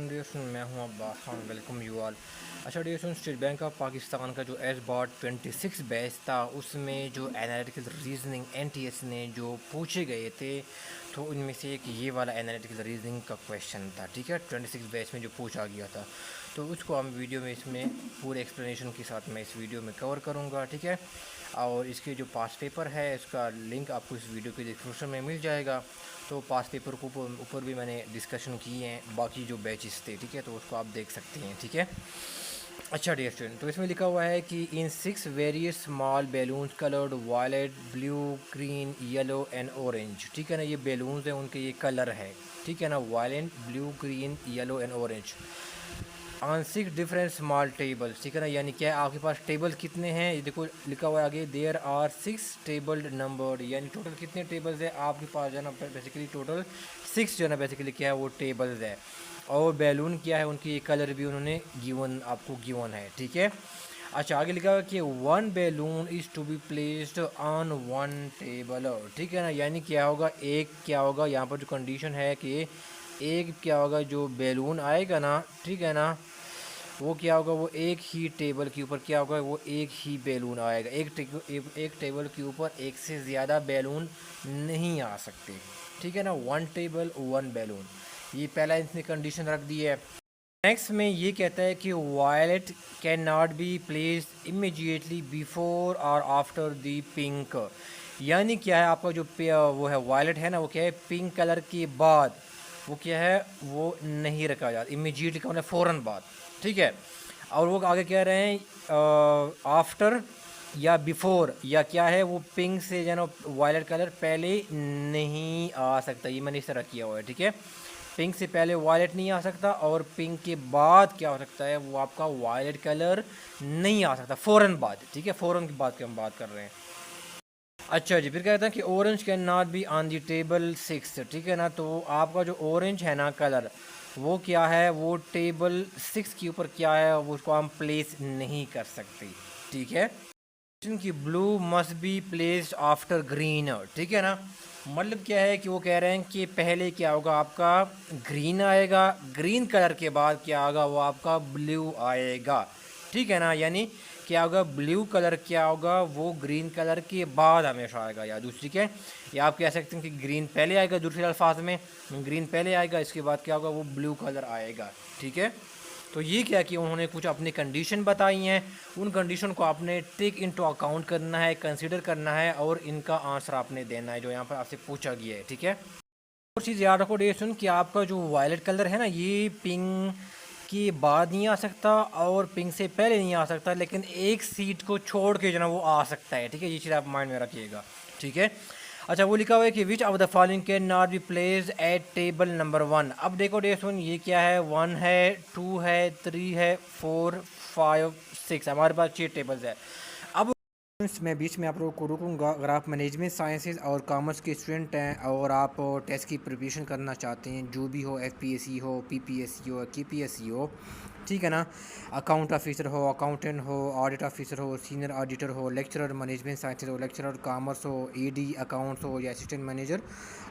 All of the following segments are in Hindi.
डियर मैं हूं Abbas Khan, welcome you all. अच्छा dear, State Bank of Pakistan का जो एस-बॉट 26 बैच था उसमें जो एनालिटिकल रीजनिंग एनटीएस ने जो पूछे गए थे, तो उनमें से एक ये वाला एनालिटिकल रीजनिंग का क्वेश्चन था। ठीक है, 26 बैच में जो पूछा गया था, तो उसको हम वीडियो में इसमें पूरे एक्सप्लेनेशन के साथ मैं इस वीडियो में कवर करूँगा। ठीक है, और इसके जो पास पेपर है इसका लिंक आपको इस वीडियो के डिस्क्रिप्शन में मिल जाएगा। तो पास पेपर को ऊपर भी मैंने डिस्कशन किए हैं, बाकी जो बैचेस थे। ठीक है, तो उसको आप देख सकते हैं। ठीक है, अच्छा डियर स्टूडेंट, तो इसमें लिखा हुआ है कि in 6 various small balloons coloured violet, blue, green, yellow and orange. ठीक है ना, ये बैलून्स हैं, उनके ये कलर है। ठीक है ना, violet, blue, green, yellow and orange on 6 different small tables. ठीक है ना, यानी क्या आपके पास टेबल कितने हैं, ये देखो लिखा हुआ है आगे, देयर आर 6 टेबल्ड नंबर, यानी टोटल कितने टेबल्स है आपके पास जो है ना, बेसिकली टोटल 6 जो है ना बेसिकली क्या है वो टेबल्स है। और बैलून क्या है, उनकी कलर भी उन्होंने गिवन आपको गिवन है। ठीक है, अच्छा आगे लिखा हुआ है कि one balloon is to be placed on one table. ठीक है ना, यानी क्या होगा, एक क्या होगा यहाँ पर जो कंडीशन है कि एक क्या होगा जो बैलून आएगा ना, ठीक है ना, वो क्या होगा, वो एक ही टेबल के ऊपर क्या होगा, वो एक ही बैलून आएगा। एक टेबल के ऊपर एक से ज़्यादा बैलून नहीं आ सकते। ठीक है ना, वन टेबल वन बैलून, ये पहला इसने कंडीशन रख दी है। नेक्स्ट में ये कहता है कि violet can not be placed immediately before और आफ्टर दी पिंक। यानी क्या है, आपका जो वो है वायलेट है ना, वो क्या है, पिंक कलर के बाद वो क्या है, वो नहीं रखा जाता इमीडिएटली का मतलब फ़ौरन बाद। ठीक है, और वो आगे कह रहे हैं आफ्टर या बिफोर या क्या है, वो पिंक से जो है ना वायलेट कलर पहले नहीं आ सकता, ये मैंने इस तरह किया हुआ है। ठीक है, पिंक से पहले वायलेट नहीं आ सकता, और पिंक के बाद क्या हो सकता है, वो आपका वायलेट कलर नहीं आ सकता फ़ौरन बाद। ठीक है, फ़ौरन की बात की हम बात कर रहे हैं। अच्छा जी, फिर कहता है कि orange can not be on the table 6। ठीक है ना, तो आपका जो ऑरेंज है ना कलर, वो क्या है, वो टेबल 6 के ऊपर क्या है, वो उसको हम प्लेस नहीं कर सकते। ठीक है, कि blue must be placed after green. ठीक है ना, मतलब क्या है कि वो कह रहे हैं कि पहले क्या होगा, आपका ग्रीन आएगा, ग्रीन कलर के बाद क्या होगा, वो आपका ब्लू आएगा। ठीक है ना, यानी क्या होगा, ब्लू कलर क्या होगा, वो ग्रीन कलर के बाद हमेशा आएगा, या दूसरी क्या, या आप कह सकते हैं कि ग्रीन पहले आएगा, दूसरे अल्फाज में ग्रीन पहले आएगा, इसके बाद क्या होगा, वो ब्लू कलर आएगा। ठीक है, तो ये क्या कि उन्होंने कुछ अपनी कंडीशन बताई हैं, उन कंडीशन को आपने टेक इनटू अकाउंट करना है, कंसीडर करना है, और इनका आंसर आपने देना है जो यहाँ पर आपसे पूछा गया है। ठीक है, और चीज़ याद रखो डियर कि आपका जो वायलेट कलर है ना, ये पिंक के बाद नहीं आ सकता और पिंक से पहले नहीं आ सकता, लेकिन एक सीट को छोड़ के जो ना वो आ सकता है। ठीक है, ये चीज़ आप माइंड में रखिएगा। ठीक है, अच्छा वो लिखा हुआ है कि which of the following can not be place at table number 1। अब देखो डियर, ये क्या है, 1 है, 2 है, 3 है, 4, 5, 6, हमारे पास 6 टेबल्स है। अब मैं बीच में आप लोगों को रोकूंगा, अगर आप मैनेजमेंट साइंसेज और कॉमर्स के स्टूडेंट हैं और आप टेस्ट की प्रिपरेशन करना चाहते हैं, जो भी हो, एफपीएससी हो, पीपीएससी हो, केपीएससी हो, ठीक है ना, अकाउंट ऑफिसर हो, अकाउंटेंट हो, ऑडिट ऑफिसर हो, सीनियर ऑडिटर हो, लेक्चरर मैनेजमेंट साइंसेज हो, लेक्चरर कॉमर्स हो, एडी अकाउंट्स हो, या assistant manager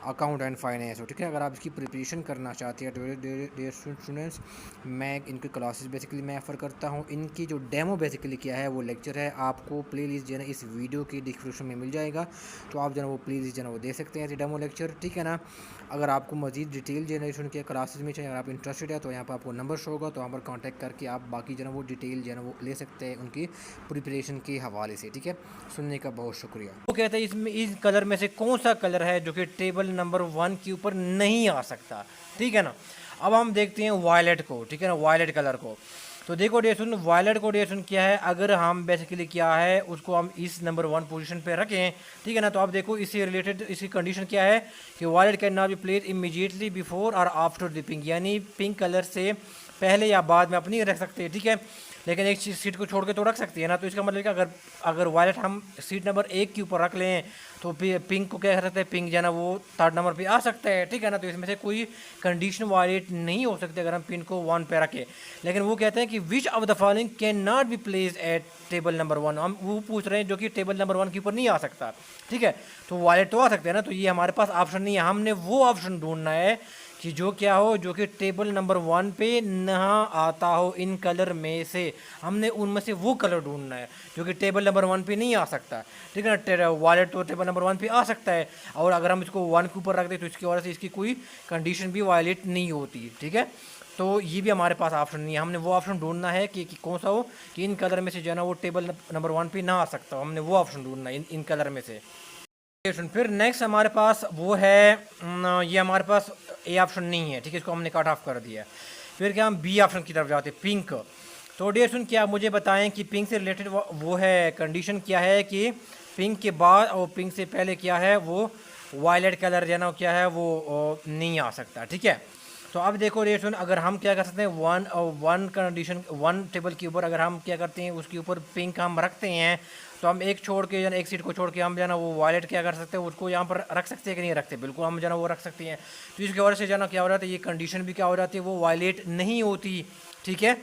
account and finance हो। ठीक है, अगर आप इसकी प्रिपरेशन करना चाहते हैं डियर स्टूडेंट्स, मैं इनकी क्लासेस बेसिकली मैं ऑफ़र करता हूँ। इनकी जो डेमो बेसिकली क्या है, वो लेक्चर है, आपको प्लेलिस्ट जो है ना इस वीडियो की डिस्क्रिप्शन में मिल जाएगा, तो आप जो है वो प्लेलिस्ट जो है वो दे सकते हैं डेमो लेक्चर। ठीक है ना, अगर आपको मजीद डिटेल जनरेशन के क्लासेस में चाहिए, अगर आप इंटरेस्टेड है, तो यहाँ पर आपको नंबर शो होगा, तो वहाँ पर कॉन्टैक्ट करके आप बाकी जो है वो डिटेल जो है वो ले सकते हैं उनकी प्रिपरेशन के हवाले से। ठीक है, सुनने का बहुत शुक्रिया। वो कहते हैं इसमें इस कलर में से कौन सा कलर है जो कि टेबल नंबर 1 के ऊपर नहीं आ सकता। ठीक है ना, अब हम देखते हैं वायलेट को। ठीक है ना, वायलेट कलर को, तो देखो डियर, वायलेट को डियर क्या है, अगर हम बेसिकली क्या है उसको हम इस नंबर 1 पोजीशन पे रखें, ठीक है ना, तो आप देखो इससे रिलेटेड इसकी कंडीशन क्या है कि violet can not be place immediately before और आफ्टर द पिंक, यानी पिंक कलर से पहले या बाद में अपनी रख सकते हैं। ठीक है, लेकिन एक सीट को छोड़ के तो रख सकती है ना, तो इसका मतलब कि अगर अगर वायलेट हम सीट नंबर 1 के ऊपर रख लें, तो पिंक को क्या कर सकते हैं, पिंक जो है ना वो 3rd नंबर पे आ सकता है। ठीक है ना, तो इसमें से कोई कंडीशन वायलेट नहीं हो सकती अगर हम पिन को 1 पे रखें। लेकिन वो कहते हैं कि which of the following can not be place at table number 1, हम वो पूछ रहे हैं जो कि टेबल नंबर 1 के ऊपर नहीं आ सकता। ठीक है, तो वायलेट तो आ सकते हैं ना, तो ये हमारे पास ऑप्शन नहीं है, हमने वो ऑप्शन ढूंढना है कि जो क्या हो, जो कि टेबल नंबर 1 पे ना आता हो इन कलर में से। हमने उनमें से वो कलर ढूंढना है जो कि टेबल नंबर 1 पे नहीं आ सकता, ठीक है ना। वॉलेट तो टेबल नंबर 1 पे आ सकता है, और अगर हम इसको 1 के ऊपर रख दें तो इसकी वजह से इसकी कोई कंडीशन भी वायलेट नहीं होती, ठीक है। तो ये भी हमारे पास ऑप्शन नहीं है, हमने वो ऑप्शन ढूंढना है कि कौन सा हो कि इन कलर में से जो है ना वो टेबल नंबर 1 पे ना आ सकता हो, हमने वो ऑप्शन ढूंढना है इन कलर में से। फिर नेक्स्ट हमारे पास वो है ये हमारे पास ए ऑप्शन नहीं है, ठीक है, इसको हमने कट ऑफ कर दिया। फिर क्या हम बी ऑप्शन की तरफ जाते हैं, पिंक। तो डियर सुन, क्या आप मुझे बताएं कि पिंक से रिलेटेड वो है कंडीशन क्या है कि पिंक के बाद और पिंक से पहले क्या है वो वायलेट कलर जो है ना क्या है वो नहीं आ सकता, ठीक है। तो अब देखो डियर सुन, अगर हम क्या कर सकते हैं वन कंडीशन, वन टेबल के ऊपर अगर हम क्या करते हैं उसके ऊपर पिंक हम रखते हैं, तो हम एक छोड़ के एक सीट को छोड़ के हम जो है ना वो वायलेट क्या कर सकते हैं उसको यहाँ पर रख सकते हैं कि नहीं रखते, बिल्कुल हम जो है ना वो रख सकते हैं। तो इसकी वजह से जो है ना क्या हो जाता है, ये कंडीशन भी क्या हो जाती है वो वायलेट नहीं होती, ठीक है।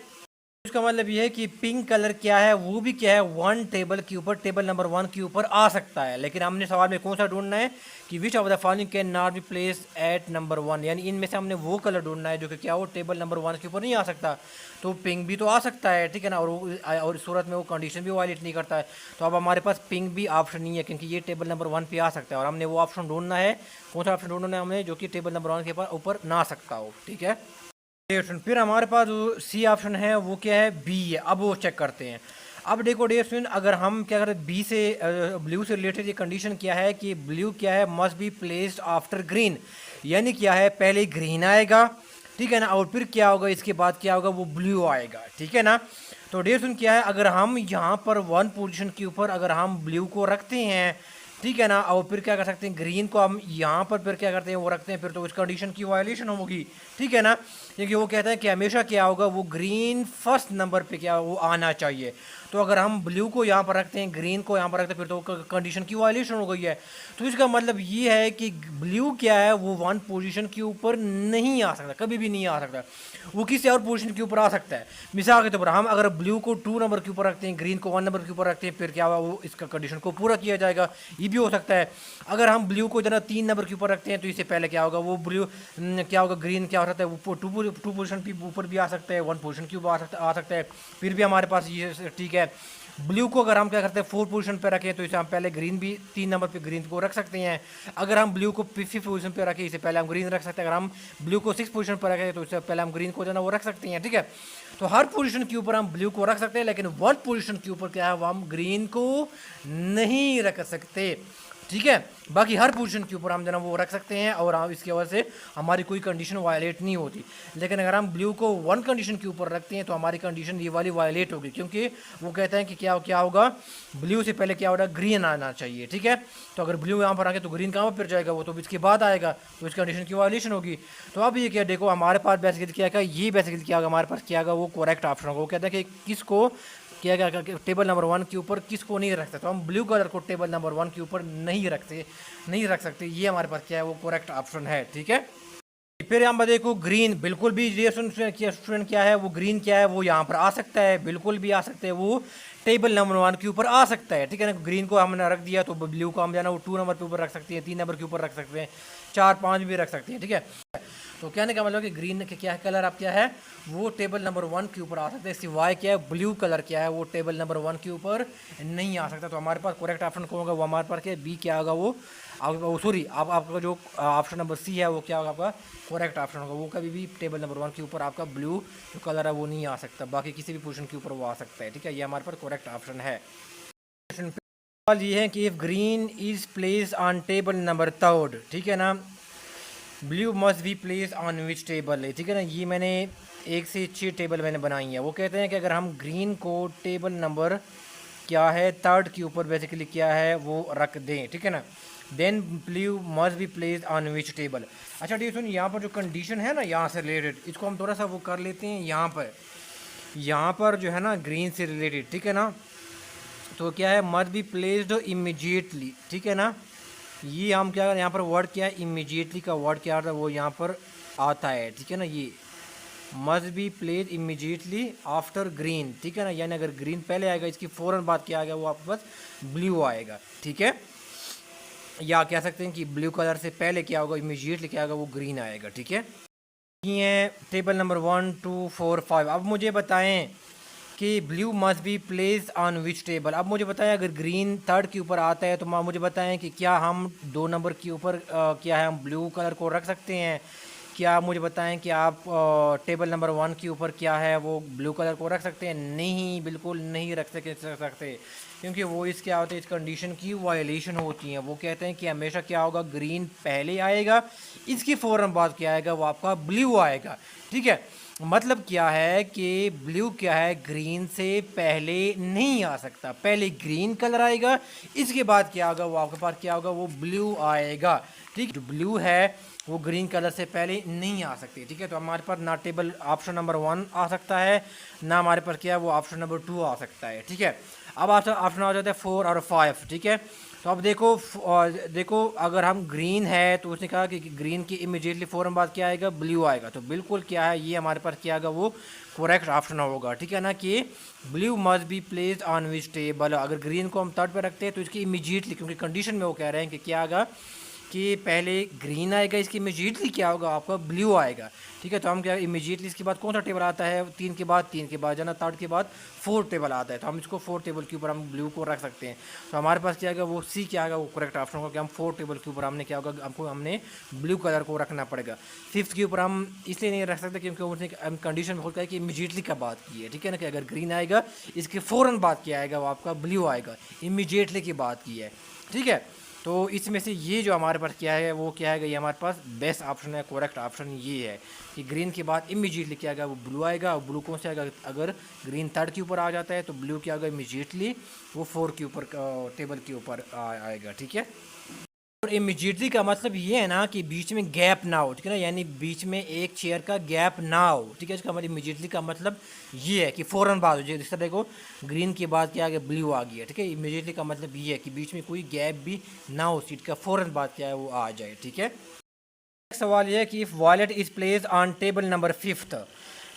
इसका मतलब ये है कि पिंक कलर क्या है वो भी क्या है वन टेबल के ऊपर, टेबल नंबर 1 के ऊपर आ सकता है, लेकिन हमने सवाल में कौन सा ढूंढना है कि which of the following can not be place at number 1, यानी इनमें से हमने वो कलर ढूंढना है जो कि क्या हो टेबल नंबर 1 के ऊपर नहीं आ सकता। तो पिंक भी तो आ सकता है, ठीक है ना, और इस सूरत में वो कंडीशन भी वायलेट नहीं करता है। तो अब हमारे पास पिंक भी ऑप्शन नहीं है क्योंकि ये टेबल नंबर 1 पे आ सकता है, और हमने वो ऑप्शन ढूंढना है, कौन सा ऑप्शन ढूंढना है हमने जो कि टेबल नंबर 1 के ऊपर ना आ सकता हो, ठीक है। फिर हमारे पास जो सी ऑप्शन है वो क्या है, बी है। अब वो चेक करते हैं। अब देखो डियर स्टूडेंट, अगर हम क्या करें बी से ब्लू से रिलेटेड ये कंडीशन क्या है कि ब्लू क्या है must be placed after green, यानी क्या है पहले ग्रीन आएगा, ठीक है ना, और फिर क्या होगा इसके बाद क्या होगा वो ब्लू आएगा, ठीक है ना। तो डियर स्टूडेंट क्या है, अगर हम यहाँ पर 1 पोजीशन के ऊपर अगर हम ब्लू को रखते हैं, ठीक है ना, और फिर क्या कर सकते हैं ग्रीन को हम यहाँ पर फिर क्या करते हैं वो रखते हैं, फिर तो उस कंडीशन की वायलेशन होगी, ठीक है ना, क्योंकि वो कहता है कि हमेशा क्या होगा वो ग्रीन फर्स्ट नंबर पे क्या वो आना चाहिए। तो अगर हम ब्लू को यहाँ पर रखते हैं ग्रीन को यहाँ पर रखते हैं फिर तो कंडीशन की वायलेशन हो गई है। तो इसका मतलब ये है कि ब्लू क्या है वो 1 पोजीशन के ऊपर नहीं आ सकता, कभी भी नहीं आ सकता, वो किसी और पोजीशन के ऊपर आ सकता है। मिसाल के तौर पर हम अगर ब्लू को 2 नंबर के ऊपर रखते हैं, ग्रीन को 1 नंबर के ऊपर रखते हैं, फिर क्या हुआ वो इसका कंडीशन को पूरा किया जाएगा, ये भी हो सकता है। अगर हम ब्लू को जना 3 नंबर के ऊपर रखते हैं तो इससे पहले क्या होगा वो ब्लू क्या होगा ग्रीन क्या हो सकता है वो 2 पोजीशन के ऊपर भी आ सकता है, 1 पोजीशन के ऊपर आ सकता है, फिर भी हमारे पास ये ठीक है। ब्लू को अगर हम क्या करते हैं 4 पोजीशन पे रखें तो इसे हम पहले ग्रीन भी 3 नंबर पे ग्रीन को रख सकते हैं। अगर हम ब्लू को 5th पोजीशन पे रखें इससे पहले हम ग्रीन रख सकते हैं। अगर हम ब्लू को 6th पोजीशन पर रखें तो इससे पहले हम ग्रीन को जो है ना वो रख सकते हैं, ठीक है। तो हर पोजीशन के ऊपर हम ब्लू को रख सकते हैं, लेकिन 1 पोजीशन के ऊपर क्या है वो हम ग्रीन को नहीं रख सकते, ठीक है। बाकी हर पोजीशन के ऊपर हम जो है वो रख सकते हैं और हम इसकी वजह से हमारी कोई कंडीशन वायलेट नहीं होती। लेकिन अगर हम ब्लू को 1 कंडीशन के ऊपर रखते हैं तो हमारी कंडीशन ये वाली वायलेट होगी, क्योंकि वो कहते हैं कि क्या होगा ब्लू से पहले क्या होगा ग्रीन आना चाहिए, ठीक है। तो अगर ब्लू यहाँ पर आगे तो ग्रीन कहाँ पर जाएगा, वो तो इसके बाद आएगा, तो इस कंडीशन की वायलेशन होगी। तो अब ये क्या देखो हमारे पास बेसिकली क्या है, ये बेसिकली क्या होगा हमारे पास क्या होगा वो करेक्ट ऑप्शन होगा। वो कहते हैं कि किसको क्या क्या टेबल नंबर 1 के ऊपर किसको नहीं रख सकते, तो हम ब्लू कलर को टेबल नंबर 1 के ऊपर नहीं रख सकते, ये हमारे पास क्या है वो करेक्ट ऑप्शन है, ठीक है। फिर हम देखो ग्रीन, बिल्कुल भी स्टूडेंट क्या है वो ग्रीन क्या है वो यहाँ पर आ सकता है, बिल्कुल भी आ सकते हैं, वो टेबल नंबर 1 के ऊपर आ सकता है, ठीक है ना। ग्रीन को हमने रख दिया तो ब्लू को हम जाना वो 2 नंबर के ऊपर रख सकते हैं, 3 नंबर के ऊपर रख सकते हैं, 4 5 भी रख सकते हैं, ठीक है। तो कहने का मतलब कि ग्रीन के क्या है कलर आप क्या है वो टेबल नंबर 1 के ऊपर आ सकते हैं, सिवाय क्या है ब्लू कलर क्या है वो टेबल नंबर 1 के ऊपर नहीं आ सकता। तो हमारे पास करेक्ट ऑप्शन कौन होगा वो हमारे पास क्या बी क्या होगा वो सॉरी आपका जो ऑप्शन नंबर सी है वो क्या होगा आपका करेक्ट ऑप्शन होगा, वो कभी भी टेबल नंबर 1 के ऊपर आपका ब्लू जो कलर है वो नहीं आ सकता, बाकी किसी भी पोजीशन के ऊपर वो आ सकता है, ठीक है। ये हमारे पास करेक्ट ऑप्शन है। सवाल ये है कि if green is place on table number 3, ठीक है ना, blue must be place on which table है, ठीक है ना। ये मैंने 1 से 6 टेबल मैंने बनाई है। वो कहते हैं कि अगर हम ग्रीन को टेबल नंबर क्या है 3 के ऊपर बेसिकली क्या है वो रख दें, ठीक है ना, then blue must be place on which table. अच्छा ठीक सुन, यहाँ पर जो कंडीशन है ना यहाँ से रिलेटेड इसको हम थोड़ा सा वो कर लेते हैं, यहाँ पर जो है ना ग्रीन से रिलेटेड, ठीक है ना, तो क्या है मस्ट बी प्लेस्ड इमीडिएटली, ठीक है ना। ये हम क्या यहाँ पर वर्ड क्या है इमीडिएटली का वर्ड क्या आता है वो यहाँ पर आता है, ठीक है ना। ये must be place immediately after green, ठीक है ना, यानी अगर ग्रीन पहले आएगा इसकी फ़ौरन बाद क्या आएगा वो आपके पास ब्लू आएगा, ठीक है। या कह सकते हैं कि ब्लू कलर से पहले क्या होगा इमीडिएटली क्या होगा वो ग्रीन आएगा, ठीक है। ये हैं टेबल नंबर 1 2 4 5। अब मुझे बताएं कि blue must be place on which table. अब मुझे बताएं अगर ग्रीन थर्ड के ऊपर आता है तो मुझे बताएं कि क्या हम 2 नंबर के ऊपर क्या है हम ब्लू कलर को रख सकते हैं। क्या मुझे बताएं कि आप टेबल नंबर 1 के ऊपर क्या है वो ब्लू कलर को रख सकते हैं। नहीं, बिल्कुल नहीं रख सकते क्योंकि वो इस क्या होता है, इस कंडीशन की वायलेशन होती है। वो कहते हैं कि हमेशा क्या होगा, ग्रीन पहले आएगा, इसके फ़ौरन बाद क्या आएगा, वो आपका ब्लू आएगा। ठीक है, मतलब क्या है कि ब्लू क्या है, ग्रीन से पहले नहीं आ सकता। पहले ग्रीन कलर आएगा, इसके बाद क्या होगा, वो आपके पास क्या होगा, वो ब्लू आएगा। ठीक, जो ब्लू है वो ग्रीन कलर से पहले नहीं आ सकती। ठीक है, तो हमारे पास ना टेबल ऑप्शन नंबर 1 आ सकता है, ना हमारे पास क्या है वो ऑप्शन नंबर 2 आ सकता है। ठीक है, अब आपका ऑप्शन आ जाता है 4 और 5। ठीक है, तो अब देखो अगर हम ग्रीन है तो उसने कहा कि ग्रीन की इमीडिएटली फ़ौरन बाद क्या आएगा, ब्लू आएगा। तो बिल्कुल क्या है, ये हमारे पास क्या आएगा, वो करेक्ट ऑप्शन होगा। ठीक है ना, कि blue must be placed on which table. अगर ग्रीन को हम थर्ड पे रखते हैं तो इसकी इमीडिएटली, क्योंकि कंडीशन में वो कह रहे हैं कि क्या आएगा कि पहले ग्रीन आएगा, इसकी इमीडिएटली क्या होगा, आपका ब्लू आएगा। ठीक है, तो हम क्या इमीडिएटली इसके बाद कौन सा टेबल आता है, 3 के बाद जाना, थर्ड के बाद 4 टेबल आता है। तो हम इसको 4 टेबल के ऊपर हम ब्लू को रख सकते हैं। तो हमारे पास क्या आएगा, वो सी क्या आएगा, वो करेक्ट ऑप्शन होगा कि हम 4 टेबल के ऊपर हमने क्या होगा, हमने ब्लू कलर को रखना पड़ेगा। 5th के ऊपर हम इसलिए नहीं रख सकते क्योंकि उसने कंडीशन में होता है कि इमीडिएटली का बात की है। ठीक है ना, कि अगर ग्रीन आएगा इसके फ़ौरन बाद क्या आएगा, वो आपका ब्लू आएगा, इमीडिएटली की बात की है। ठीक है, तो इसमें से ये जो हमारे पास क्या है, वो क्या है, ये हमारे पास बेस्ट ऑप्शन है, करेक्ट ऑप्शन ये है कि ग्रीन के बाद इमीडिएटली क्या आएगा, वो ब्लू आएगा। और ब्लू कौन से आएगा, अगर ग्रीन थर्ड के ऊपर आ जाता है तो ब्लू क्या आएगा, इमीडिएटली वो 4 के ऊपर टेबल के ऊपर आएगा। ठीक है, और इमीडिएटली का मतलब ये है ना कि बीच में गैप ना हो। ठीक है ना, यानी बीच में एक चेयर का गैप ना हो। ठीक है, इसका मतलब इमीडिएटली का मतलब ये है कि फ़ौरन बाद हो जाए। जिस तरह देखो ग्रीन के बाद क्या आ गया, ब्लू आ गया। ठीक है, इमीडिएटली का मतलब ये है कि बीच में कोई गैप भी ना हो, सीट का फ़ौरन बाद क्या है वो आ जाए। ठीक है, सवाल ये है कि if wallet is place on table number 5th।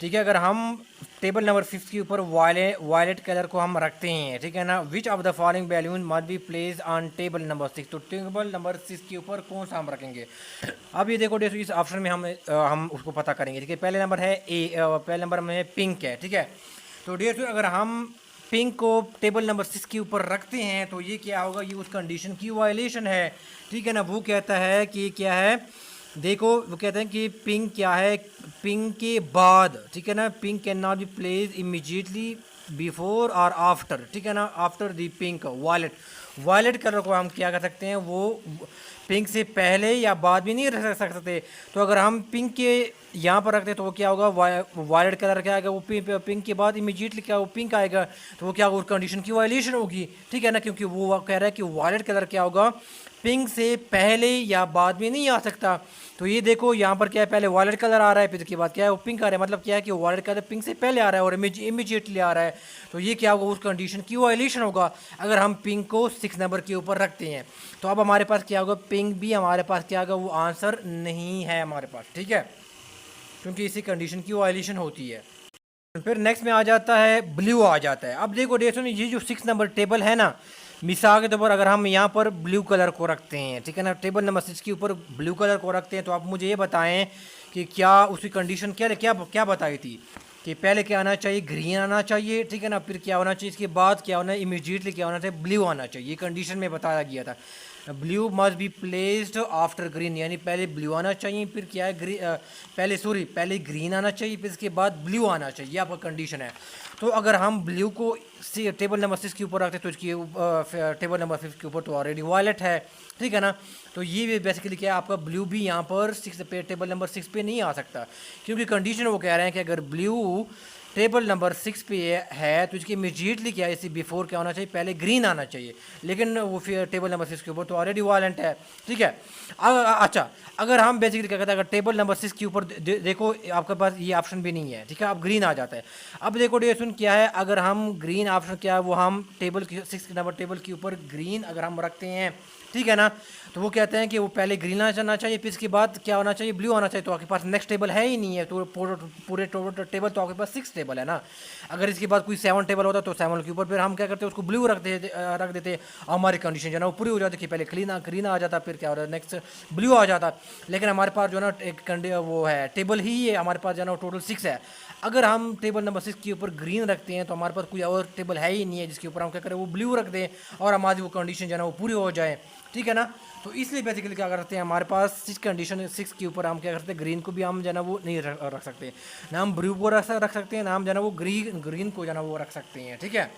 ठीक है, अगर हम टेबल नंबर 5th के ऊपर वायलेट कलर को हम रखते हैं, ठीक है ना, which of the following balloon must be place on table number 6। तो टेबल नंबर 6 के ऊपर कौन सा हम रखेंगे। अब ये देखो इस ऑप्शन में हम उसको पता करेंगे। ठीक है, पहले नंबर है पहले नंबर में पिंक है। ठीक है, तो डियर अगर हम पिंक को टेबल नंबर 6 के ऊपर रखते हैं तो ये क्या होगा, ये उस कंडीशन की वायलेशन है। ठीक है ना, वो कहता है कि क्या है, देखो वो कहते हैं कि पिंक क्या है, पिंक के बाद। ठीक है ना, pink can not be place immediately before और आफ्टर। ठीक है ना, after the pink violet colour को हम क्या कर सकते हैं, वो पिंक से पहले या बाद में नहीं रख सकते। तो अगर हम पिंक के यहाँ पर रखते हैं तो वो क्या होगा, वायलेट कलर क्या आएगा, वो पिंक के बाद इमीडिएटली क्या वो पिंक आएगा। तो वो क्या होगा, उस कंडीशन की वायलेशन होगी। ठीक है ना, क्योंकि वो कह रहा है कि वायलेट कलर क्या होगा, पिंक से पहले या बाद में नहीं आ सकता। तो ये देखो यहाँ पर क्या है, पहले वॉलेट कलर आ रहा है, फिर उसके बाद क्या है वो पिंक आ रहा है। मतलब क्या है कि वॉलेट कलर पिंक से पहले आ रहा है और इमीडिएटली आ रहा है। तो ये क्या होगा, उस कंडीशन की वायलेशन होगा अगर हम पिंक को 6 नंबर के ऊपर रखते हैं। तो अब हमारे पास क्या होगा, पिंक भी हमारे पास क्या होगा, वो आंसर नहीं है हमारे पास। ठीक है, क्योंकि इसी कंडीशन की वायलेशन होती है। फिर नेक्स्ट में आ जाता है ब्लू आ जाता है। अब देखो ये जो 6 नंबर टेबल है ना, मिसाल के तौर पर अगर हम यहाँ पर ब्लू कलर को रखते हैं, ठीक है ना, टेबल नंबर 6 के ऊपर ब्लू कलर को रखते हैं, तो आप मुझे ये बताएं कि क्या उसकी कंडीशन क्या क्या क्या बताई थी कि पहले क्या आना चाहिए, ग्रीन आना चाहिए। ठीक है ना, फिर क्या होना चाहिए, इसके बाद क्या होना है, इमीडिएटली क्या होना चाहिए, ब्लू आना चाहिए। ये कंडीशन में बताया गया था। Blue must be placed after green, यानी पहले ब्लू आना चाहिए, फिर क्या है पहले ग्रीन आना चाहिए, फिर इसके बाद ब्लू आना चाहिए। आपका कंडीशन है। तो अगर हम ब्लू को टेबल नंबर 6 के ऊपर रखते हैं तो इसकी टेबल नंबर 5 के ऊपर तो ऑलरेडी वायलेट है। ठीक है ना, तो ये बेसिकली क्या है, आपका ब्लू भी यहाँ पर 6 पे टेबल नंबर 6 पे नहीं आ सकता, क्योंकि कंडीशन वो कह रहे हैं कि अगर ब्लू टेबल नंबर 6 पे है तो इसकी इमीडिएटली क्या है, इसी बिफोर क्या होना चाहिए, पहले ग्रीन आना चाहिए। लेकिन वो फिर टेबल नंबर 6 के ऊपर तो ऑलरेडी वायलेंट है। ठीक है, अच्छा अगर हम बेसिकली क्या कहते हैं, अगर टेबल नंबर 6 के ऊपर देखो आपके पास ये ऑप्शन भी नहीं है। ठीक है, अब ग्रीन आ जाता है। अब देखो डिस्कशन क्या है, अगर हम ग्रीन ऑप्शन क्या है, वो हम टेबल 6 नंबर टेबल के ऊपर ग्रीन अगर हम रखते हैं ठीक है ना। तो वो कहते हैं कि वो पहले ग्रीन आना चाहिए, फिर इसके बाद क्या होना चाहिए, ब्लू आना चाहिए। तो आपके पास नेक्स्ट टेबल है ही नहीं है, तो पूरे टेबल तो आपके पास 6 टेबल है ना। अगर इसके बाद कोई 7 टेबल होता तो 7 के ऊपर फिर हम क्या करते हैं, उसको ब्लू रख देते, हमारी कंडीशन जो है ना वो पूरी हो जाती कि पहले ग्रीन आ जाता, फिर क्या हो रहा है नेक्स्ट ब्लू आ जाता। लेकिन हमारे पास जो है ना एक वो है टेबल ही है हमारे पास जो है ना टोटल 6 है। अगर हम टेबल नंबर 6 के ऊपर ग्रीन रखते हैं तो हमारे पास कोई और टेबल है ही नहीं है जिसके ऊपर हम क्या करें, वो ब्लू रख दें और हमारी वो कंडीशन जो है ना वो पूरी हो जाए, ठीक है ना। तो इसलिए बेसिकली क्या करते हैं, हमारे पास 6 के ऊपर हम क्या करते हैं, ग्रीन को भी हम जो है ना वो नहीं रख सकते, ना हम ब्लू को रख सकते हैं, ना हम जो है ना वो ग्रीन को जो है ना वो रख सकते हैं, ठीक है।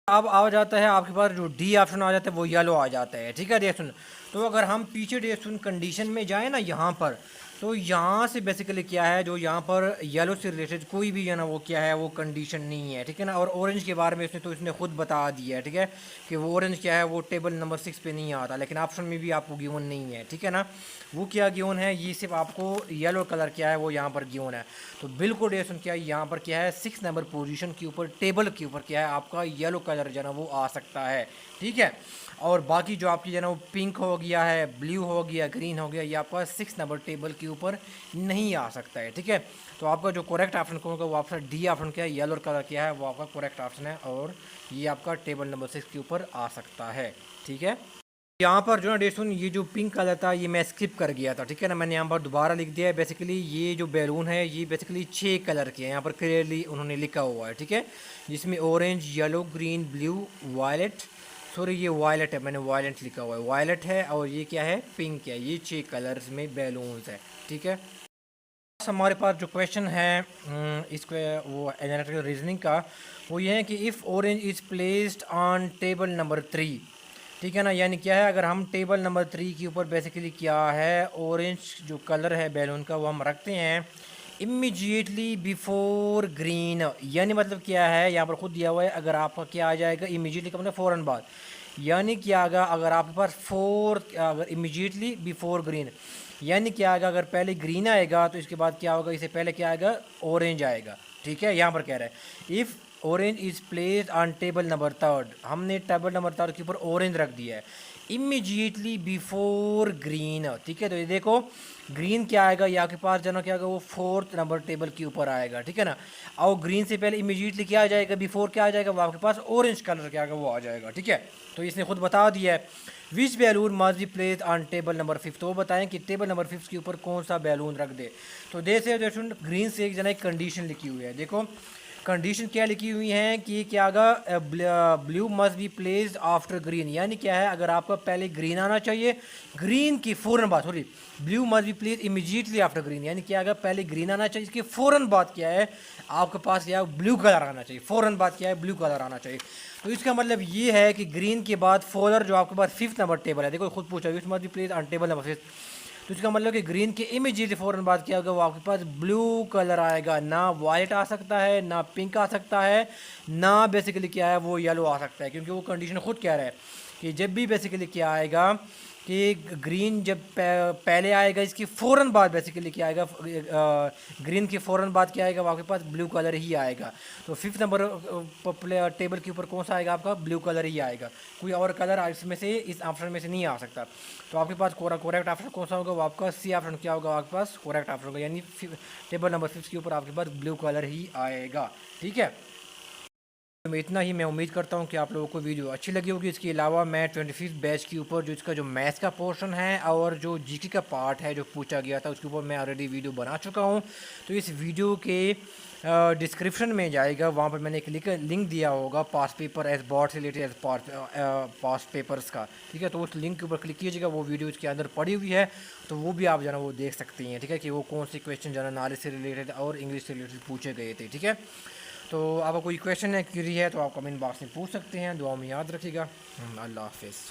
अब आ जाता है आपके पास जो डी ऑप्शन आ जाता है वो येलो आ जाता है, ठीक है डेसुन। तो अगर हम पीछे डेसुन कंडीशन में जाए ना यहाँ पर, तो यहाँ से बेसिकली क्या है, जो यहाँ पर येलो से रिलेटेड कोई भी है ना वो क्या है, वो कंडीशन नहीं है, ठीक है ना। और ऑरेंज के बारे में इसने खुद बता दिया है, ठीक है, कि वो ऑरेंज क्या है, वो टेबल नंबर 6 पे नहीं आता, लेकिन ऑप्शन में भी आपको गिवन नहीं है, ठीक है ना। वो क्या गिवन है, ये सिर्फ आपको येलो कलर क्या है वो यहाँ पर गिवन है। तो बिल्कुल डेसन क्या है, यहाँ पर क्या है 6 नंबर पोजीशन के ऊपर टेबल के ऊपर क्या है आपका येलो कलर जो है ना वो आ सकता है, ठीक है। और बाकी जो आपकी जो है ना वो पिंक हो गया है, ब्लू हो गया, ग्रीन हो गया, ये आपका 6 नंबर टेबल के ऊपर नहीं आ सकता है, ठीक है। तो आपका जो करेक्ट ऑप्शन होगा वो आपका डी ऑप्शन क्या है, येलो कलर क्या है, वो आपका करेक्ट ऑप्शन है, और ये आपका टेबल नंबर 6 के ऊपर आ सकता है, ठीक है। यहाँ पर जो ना डेसुन ये जो पिंक कलर था ये मैं स्किप कर गया था, ठीक है ना, मैंने यहाँ पर दोबारा लिख दिया है। बेसिकली ये जो बैलून है ये बेसिकली 6 कलर के हैं, यहाँ पर क्लियरली उन्होंने लिखा हुआ है, ठीक है, जिसमें orange, yellow, green, blue, violet, sorry ये वायलेट है, मैंने वायलेट लिखा हुआ है, वायलेट है, और ये क्या है, पिंक है, ये 6 कलर्स में बैलून्स है, ठीक है। हमारे पास जो क्वेश्चन है इसको वो एनालिटिकल रीजनिंग का, वो ये है कि if orange is placed on table number 3, ठीक है ना, यानी क्या है, अगर हम टेबल नंबर 3 के ऊपर बेसिकली क्या है ऑरेंज जो कलर है बैलून का वो हम रखते हैं इमीजिएटली बिफोर ग्रीन, यानी मतलब क्या है, यहाँ पर खुद दिया हुआ है, अगर आपका क्या आ जाएगा इमीजिएटली का मतलब फ़ौरन बाद, यानी क्या आएगा, अगर आपके पास अगर इमीजिएटली बिफोर ग्रीन, यानी क्या आएगा, अगर पहले ग्रीन आएगा तो इसके बाद क्या होगा, इससे पहले क्या आएगा, ऑरेंज आएगा, ठीक है। यहाँ पर कह रहा है if orange is placed on table number 3, हमने टेबल नंबर 3 के ऊपर ऑरेंज रख दिया है इमीजिएटली बिफोर ग्रीन, ठीक है। तो ये देखो ग्रीन क्या आएगा, यहाँ के पास जाना क्या आएगा, वो 4th नंबर टेबल के ऊपर आएगा, ठीक है ना। और ग्रीन से पहले इमीजिएटली क्या आ जाएगा, बिफोर क्या आ जाएगा, वो आपके पास ऑरेंज कलर क्या आएगा वो आ जाएगा, ठीक है। तो इसने खुद बता दिया है which balloon must be place on table number 5, तो वो बताएं कि टेबल नंबर 5 के ऊपर कौन सा बैलून रख दे। तो जैसे ग्रीन से एक जना एक कंडीशन लिखी हुई है, देखो कंडीशन क्या लिखी हुई है कि क्या आगा, blue must be placed after green, यानी क्या है, अगर आपका पहले ग्रीन आना चाहिए, ग्रीन की फ़ौरन बाद, sorry blue must be placed immediately after green, यानी क्या आगा, पहले ग्रीन आना चाहिए, इसके फ़ौरन बाद क्या है आपके पास क्या है, ब्लू कलर आना चाहिए, फ़ौरन बाद क्या है, ब्लू कलर आना चाहिए। तो इसका मतलब ये है कि ग्रीन के बाद फॉलोअर जो आपके पास 5th नंबर टेबल है, देखो खुद पूछा which must be placed on table number 5, तो इसका मतलब कि ग्रीन के इमीजिएटली फ़ौरन बाद क्या होगा, वो आपके पास ब्लू कलर आएगा, ना वाइट आ सकता है, ना पिंक आ सकता है, ना बेसिकली क्या है वो येलो आ सकता है, क्योंकि वो कंडीशन खुद कह रहा है कि जब भी बेसिकली क्या आएगा कि ग्रीन जब पहले आएगा इसकी फ़ौरन बाद बेसिकली क्या आएगा, ग्रीन के फ़ौरन बाद क्या आएगा, आपके पास ब्लू कलर ही आएगा। तो 5th नंबर टेबल के ऊपर कौन सा आएगा, आपका ब्लू कलर ही आएगा, कोई और कलर इसमें से इस ऑप्शन में से नहीं आ सकता। तो आपके पास करेक्ट ऑप्शन कौन सा होगा, वो आपका सी ऑप्शन क्या होगा, आपके पास करेक्ट ऑप्शन होगा, यानी टेबल नंबर 5 के ऊपर आपके पास ब्लू कलर ही आएगा, ठीक है। तो इतना ही, मैं उम्मीद करता हूँ कि आप लोगों को वीडियो अच्छी लगी होगी। इसके अलावा मैं 25th बैच के ऊपर जो इसका जो मैथ्स का पोर्शन है और जो जीके का पार्ट है जो पूछा गया था उसके ऊपर मैं ऑलरेडी वीडियो बना चुका हूँ। तो इस वीडियो के डिस्क्रिप्शन में जाएगा, वहाँ पर मैंने एक लिंक दिया होगा पास पेपर एज बॉट से रिलेटेड एज पास पेपर्स का, ठीक है। तो उस लिंक के ऊपर क्लिक कीजिएगा, वो वीडियो इसके अंदर पड़ी हुई है, तो वो भी आप जो है वो देख सकते हैं, ठीक है, कि वो कौन से क्वेश्चन जो है नॉलेज से रिलेटेड और इंग्लिश से रिलेटेड पूछे गए थे, ठीक है। तो आपका कोई क्वेश्चन है, क्वेरी है, तो आप कमेंट बॉक्स में पूछ सकते हैं। दुआ में याद रखिएगा। अल्लाह हाफिज़।